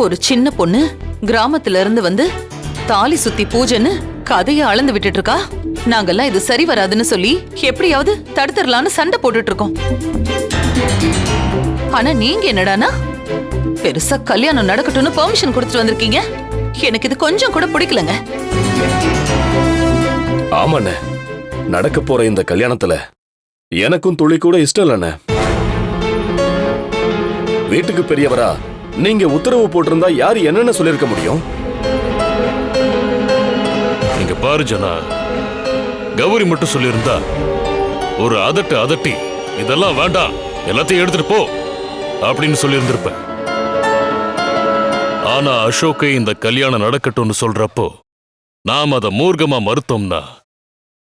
ஒரு சின்ன பொண்ணு கிராமத்துல இருந்து வந்து தாலி சுத்தி பூஜைன்னு கதையை அளந்து விட்டுட்டு இருக்கா. நாங்கெல்லாம் இது சரி வராதுன்னு சொல்லி எப்படியாவது தடுத்துடலான்னு சண்டை போட்டுட்டு இருக்கோம். ஆனா நீங்க என்னடானா பெருசா கல்யாணம் நடக்கட்டும்னு பெர்மிஷன் கொடுத்துட்டு வந்திருக்கீங்க. எனக்கு இது கொஞ்சம் கூட பிடிக்கலங்க. ஆமாண்ணே, நடக்க போற இந்த கல்யாணத்துல எனக்கும் துளி கூட இஷ்டம் இல்லண்ணே. வீட்டுக்கு பெரியவரா நீங்க உத்தரவு போட்டிருந்தா யாரு என்னன்னு சொல்லிருக்க முடியும்? நீங்க பாரு ஜனா, கௌரி மட்டும் சொல்லியிருந்தா ஒரு அதட்டி இதெல்லாம் வேண்டாம், எல்லாத்தையும் எடுத்துட்டு போ அப்படின்னு சொல்லியிருந்திருப்ப. ஆனா அசோக்கை இந்த கல்யாணம் நடக்கட்டும்னு சொல்றப்போ நாம் அதை மூர்க்கமா மறுத்தோம்னா